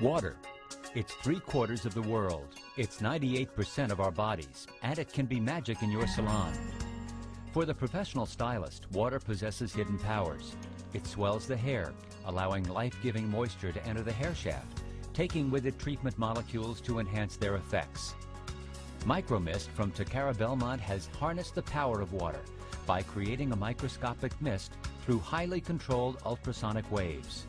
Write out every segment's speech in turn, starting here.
Water. It's 3/4 of the world. It's 98% of our bodies, and it can be magic in your salon. For the professional stylist, water possesses hidden powers. It swells the hair, allowing life-giving moisture to enter the hair shaft, taking with it treatment molecules to enhance their effects. Micromist from Takara Belmont has harnessed the power of water by creating a microscopic mist through highly controlled ultrasonic waves.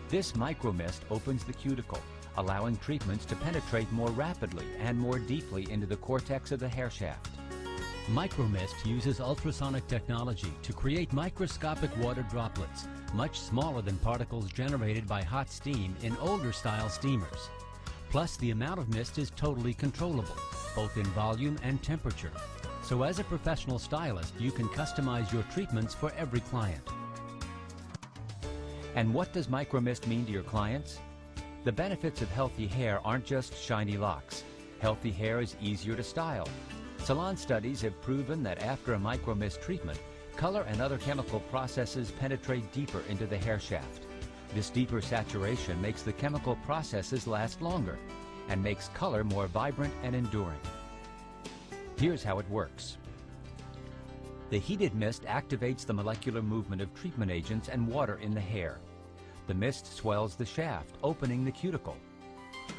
This micromist opens the cuticle, allowing treatments to penetrate more rapidly and more deeply into the cortex of the hair shaft. Micromist uses ultrasonic technology to create microscopic water droplets, much smaller than particles generated by hot steam in older style steamers. Plus, the amount of mist is totally controllable, both in volume and temperature. So as a professional stylist, you can customize your treatments for every client. And what does Micromist mean to your clients? The benefits of healthy hair aren't just shiny locks. Healthy hair is easier to style. Salon studies have proven that after a Micromist treatment, color and other chemical processes penetrate deeper into the hair shaft. This deeper saturation makes the chemical processes last longer and makes color more vibrant and enduring. Here's how it works. The heated mist activates the molecular movement of treatment agents and water in the hair. The mist swells the shaft, opening the cuticle.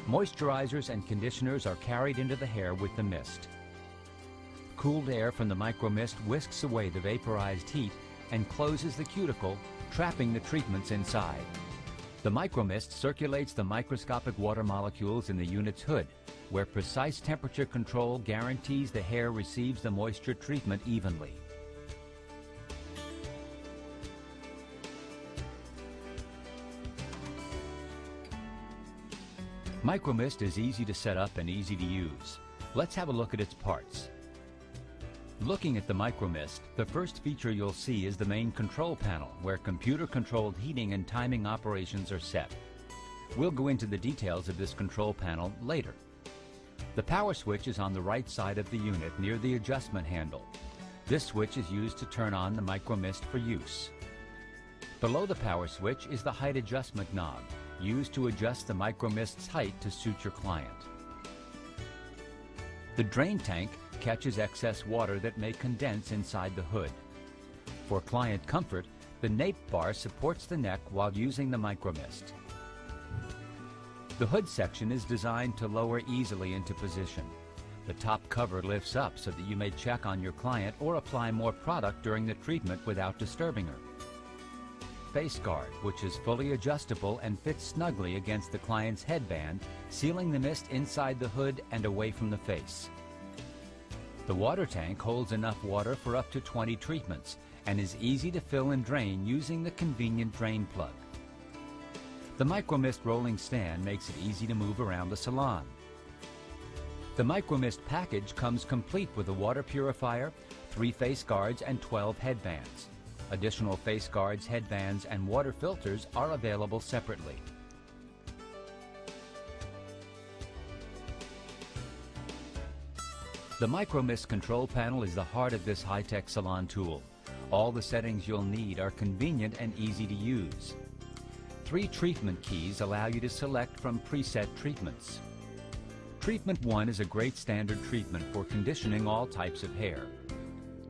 Moisturizers and conditioners are carried into the hair with the mist. Cooled air from the micromist whisks away the vaporized heat and closes the cuticle, trapping the treatments inside. The micromist circulates the microscopic water molecules in the unit's hood, where precise temperature control guarantees the hair receives the moisture treatment evenly. Micromist is easy to set up and easy to use. Let's have a look at its parts. Looking at the Micromist, the first feature you'll see is the main control panel, where computer-controlled heating and timing operations are set. We'll go into the details of this control panel later. The power switch is on the right side of the unit near the adjustment handle. This switch is used to turn on the Micromist for use. Below the power switch is the height adjustment knob, used to adjust the Micromist's height to suit your client. The drain tank catches excess water that may condense inside the hood. For client comfort, the nape bar supports the neck while using the Micromist. The hood section is designed to lower easily into position. The top cover lifts up so that you may check on your client or apply more product during the treatment without disturbing her. Face guard, which is fully adjustable and fits snugly against the client's headband, sealing the mist inside the hood and away from the face. The water tank holds enough water for up to 20 treatments and is easy to fill and drain using the convenient drain plug. The Micromist rolling stand makes it easy to move around the salon. The Micromist package comes complete with a water purifier, 3 face guards, and 12 headbands. Additional face guards, headbands, and water filters are available separately. The Micromist control panel is the heart of this high-tech salon tool. All the settings you'll need are convenient and easy to use. 3 treatment keys allow you to select from preset treatments. Treatment 1 is a great standard treatment for conditioning all types of hair.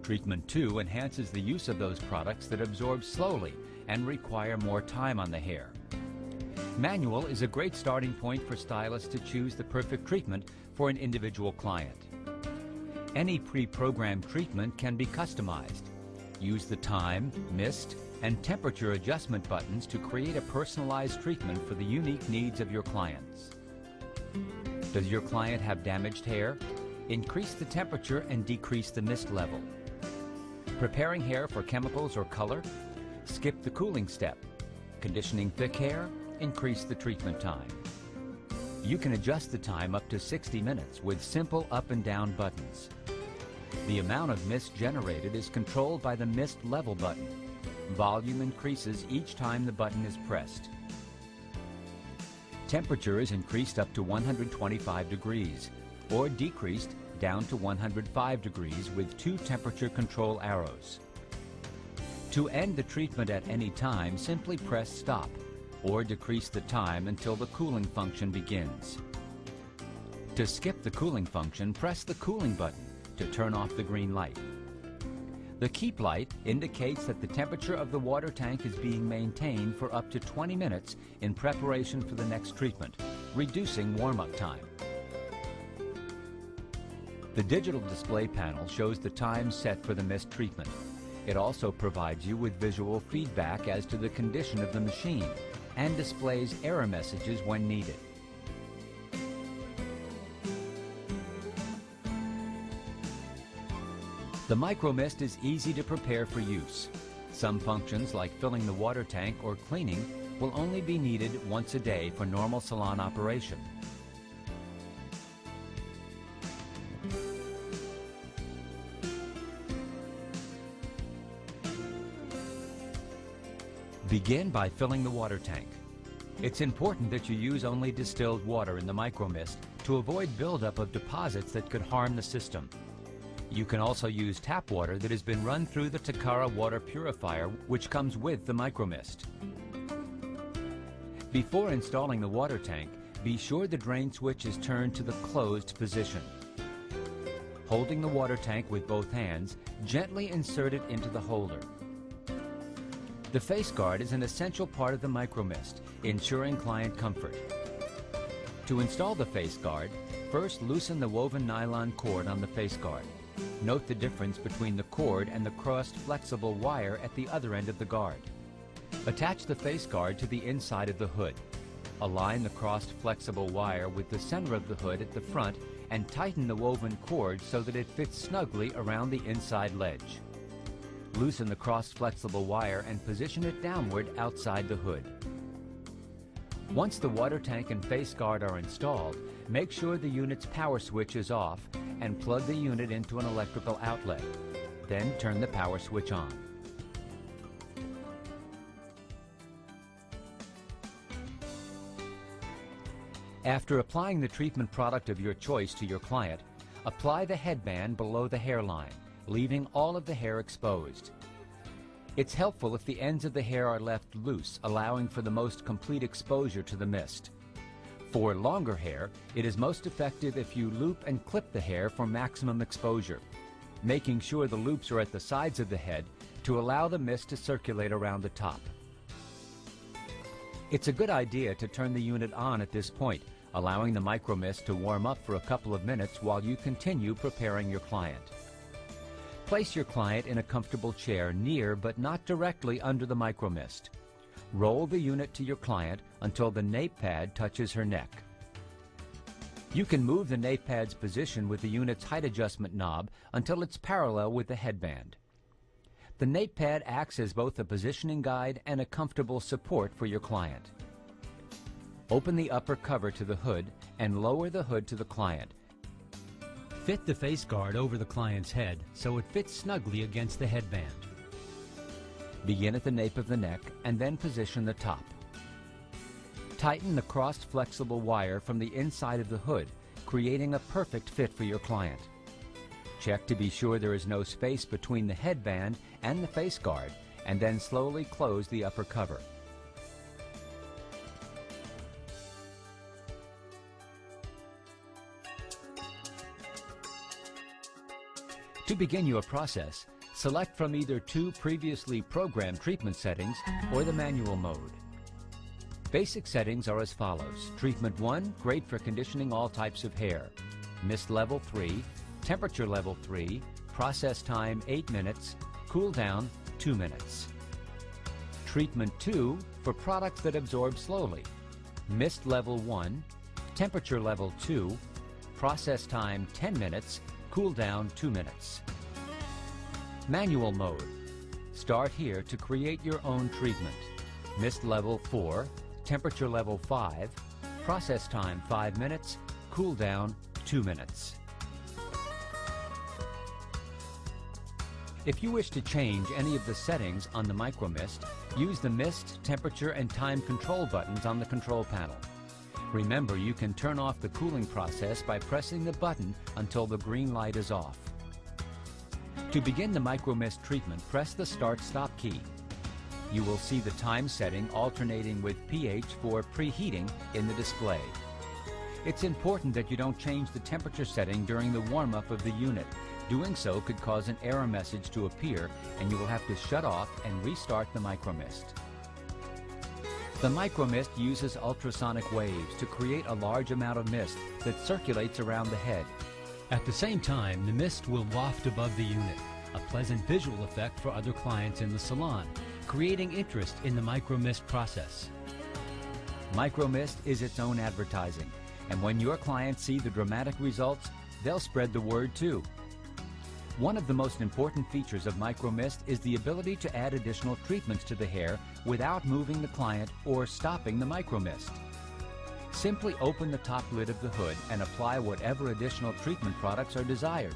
Treatment 2 enhances the use of those products that absorb slowly and require more time on the hair. Manual is a great starting point for stylists to choose the perfect treatment for an individual client. Any pre-programmed treatment can be customized. Use the time, mist, and temperature adjustment buttons to create a personalized treatment for the unique needs of your clients. Does your client have damaged hair? Increase the temperature and decrease the mist level. Preparing hair for chemicals or color? Skip the cooling step. Conditioning thick hair? Increase the treatment time. You can adjust the time up to 60 minutes with simple up and down buttons. The amount of mist generated is controlled by the mist level button. Volume increases each time the button is pressed. Temperature is increased up to 125 degrees or decreased down to 105 degrees with 2 temperature control arrows. To end the treatment at any time, simply press stop. or decrease the time until the cooling function begins. To skip the cooling function, press the cooling button to turn off the green light. The keep light indicates that the temperature of the water tank is being maintained for up to 20 minutes in preparation for the next treatment, reducing warm-up time. The digital display panel shows the time set for the mist treatment. It also provides you with visual feedback as to the condition of the machine and displays error messages when needed. The micromist is easy to prepare for use. Some functions like filling the water tank or cleaning will only be needed once a day for normal salon operation. Begin by filling the water tank. It's important that you use only distilled water in the micromist to avoid buildup of deposits that could harm the system. You can also use tap water that has been run through the Takara water purifier, which comes with the micromist. Before installing the water tank, be sure the drain switch is turned to the closed position. Holding the water tank with both hands, gently insert it into the holder. The face guard is an essential part of the micromist, ensuring client comfort. To install the face guard, first loosen the woven nylon cord on the face guard. Note the difference between the cord and the crossed flexible wire at the other end of the guard. Attach the face guard to the inside of the hood. Align the crossed flexible wire with the center of the hood at the front and tighten the woven cord so that it fits snugly around the inside ledge. Loosen the crossed flexible wire and position it downward outside the hood. Once the water tank and face guard are installed, make sure the unit's power switch is off and plug the unit into an electrical outlet. Then turn the power switch on. After applying the treatment product of your choice to your client, apply the headband below the hairline, leaving all of the hair exposed. It's helpful if the ends of the hair are left loose, allowing for the most complete exposure to the mist. For longer hair, it is most effective if you loop and clip the hair for maximum exposure, making sure the loops are at the sides of the head to allow the mist to circulate around the top. It's a good idea to turn the unit on at this point, allowing the micromist to warm up for a couple of minutes while you continue preparing your client. Place your client in a comfortable chair near but not directly under the micromist. Roll the unit to your client until the nape pad touches her neck. You can move the nape pad's position with the unit's height adjustment knob until it's parallel with the headband. The nape pad acts as both a positioning guide and a comfortable support for your client. Open the upper cover to the hood and lower the hood to the client. Fit the face guard over the client's head so it fits snugly against the headband. Begin at the nape of the neck and then position the top. Tighten the crossed flexible wire from the inside of the hood, creating a perfect fit for your client. Check to be sure there is no space between the headband and the face guard, and then slowly close the upper cover. To begin your process, select from either two previously programmed treatment settings or the manual mode. Basic settings are as follows. Treatment 1, great for conditioning all types of hair. Mist level 3, temperature level 3, process time 8 minutes, cool down 2 minutes. Treatment 2, for products that absorb slowly. Mist level 1, temperature level 2, process time 10 minutes, cool down 2 minutes. Manual mode. Start here to create your own treatment. Mist level 4, temperature level 5, process time 5 minutes, cool down 2 minutes. If you wish to change any of the settings on the micromist, use the mist, temperature, and time control buttons on the control panel. Remember, you can turn off the cooling process by pressing the button until the green light is off. To begin the micromist treatment, press the Start-Stop key. You will see the time setting alternating with pH for preheating in the display. It's important that you don't change the temperature setting during the warm-up of the unit. Doing so could cause an error message to appear, and you will have to shut off and restart the micromist. The micromist uses ultrasonic waves to create a large amount of mist that circulates around the head. At the same time, the mist will waft above the unit, a pleasant visual effect for other clients in the salon, creating interest in the micromist process. Micromist is its own advertising, and when your clients see the dramatic results, they'll spread the word too. One of the most important features of micromist is the ability to add additional treatments to the hair without moving the client or stopping the micromist. Simply open the top lid of the hood and apply whatever additional treatment products are desired.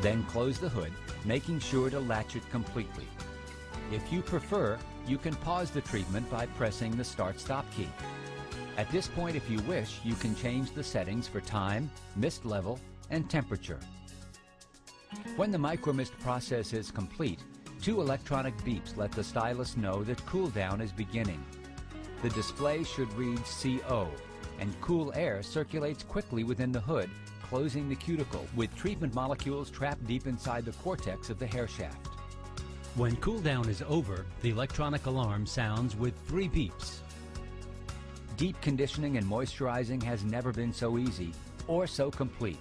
Then close the hood, making sure to latch it completely. If you prefer, you can pause the treatment by pressing the Start-Stop key. At this point, if you wish, you can change the settings for time, mist level, and temperature. When the micromist process is complete, 2 electronic beeps let the stylist know that cool down is beginning. The display should read CO, and cool air circulates quickly within the hood, closing the cuticle with treatment molecules trapped deep inside the cortex of the hair shaft. When cool down is over, the electronic alarm sounds with 3 beeps. Deep conditioning and moisturizing has never been so easy or so complete.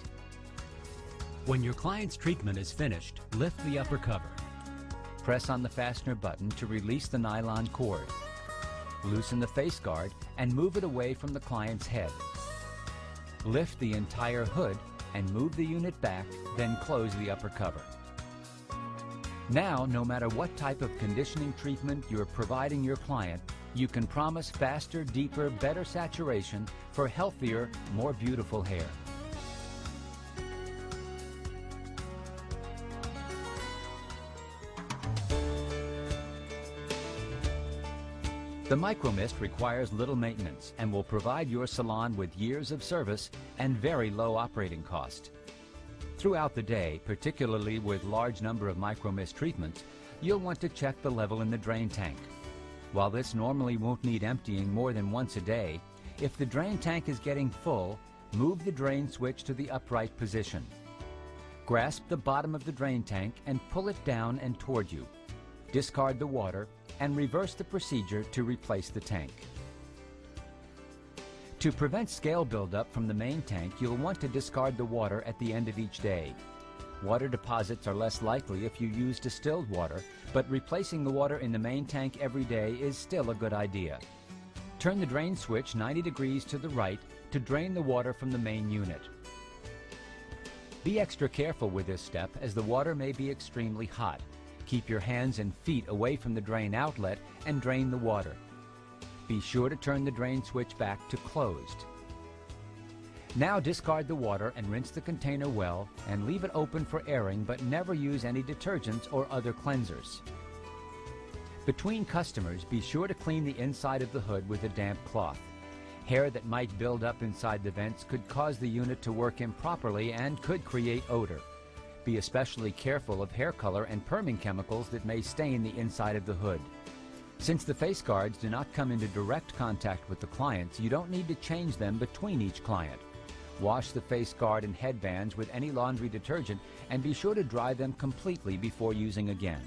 When your client's treatment is finished, lift the upper cover. Press on the fastener button to release the nylon cord. Loosen the face guard and move it away from the client's head. Lift the entire hood and move the unit back, then close the upper cover. Now, no matter what type of conditioning treatment you're providing your client, you can promise faster, deeper, better saturation for healthier, more beautiful hair. The micromist requires little maintenance and will provide your salon with years of service and very low operating cost. Throughout the day, particularly with large number of micromist treatments, you'll want to check the level in the drain tank. While this normally won't need emptying more than once a day, if the drain tank is getting full, move the drain switch to the upright position. Grasp the bottom of the drain tank and pull it down and toward you. Discard the water and reverse the procedure to replace the tank. To prevent scale buildup from the main tank, you'll want to discard the water at the end of each day. Water deposits are less likely if you use distilled water, but replacing the water in the main tank every day is still a good idea. Turn the drain switch 90 degrees to the right to drain the water from the main unit. Be extra careful with this step as the water may be extremely hot. Keep your hands and feet away from the drain outlet and drain the water. Be sure to turn the drain switch back to closed. Now discard the water and rinse the container well and leave it open for airing, but never use any detergents or other cleansers. Between customers, be sure to clean the inside of the hood with a damp cloth. Hair that might build up inside the vents could cause the unit to work improperly and could create odor. Be especially careful of hair color and perming chemicals that may stain the inside of the hood. Since the face guards do not come into direct contact with the clients, you don't need to change them between each client. Wash the face guard and headbands with any laundry detergent and be sure to dry them completely before using again.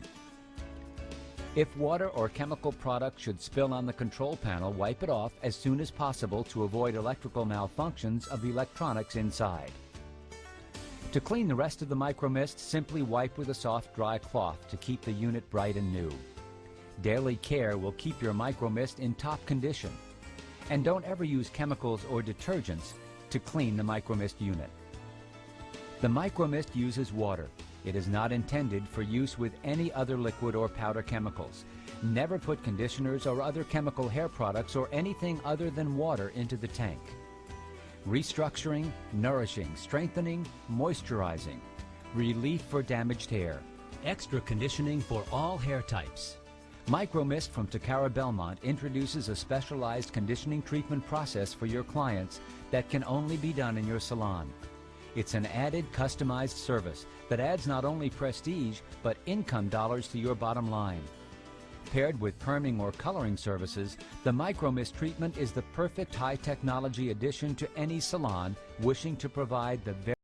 If water or chemical product should spill on the control panel, wipe it off as soon as possible to avoid electrical malfunctions of the electronics inside. To clean the rest of the micromist, simply wipe with a soft, dry cloth to keep the unit bright and new. Daily care will keep your micromist in top condition. And don't ever use chemicals or detergents to clean the micromist unit. The micromist uses water. It is not intended for use with any other liquid or powder chemicals. Never put conditioners or other chemical hair products or anything other than water into the tank. Restructuring, nourishing, strengthening, moisturizing. Relief for damaged hair. Extra conditioning for all hair types. Micromist from Takara Belmont introduces a specialized conditioning treatment process for your clients that can only be done in your salon. It's an added customized service that adds not only prestige, but income dollars to your bottom line. Paired with perming or coloring services, the micro-mist treatment is the perfect high-technology addition to any salon wishing to provide the very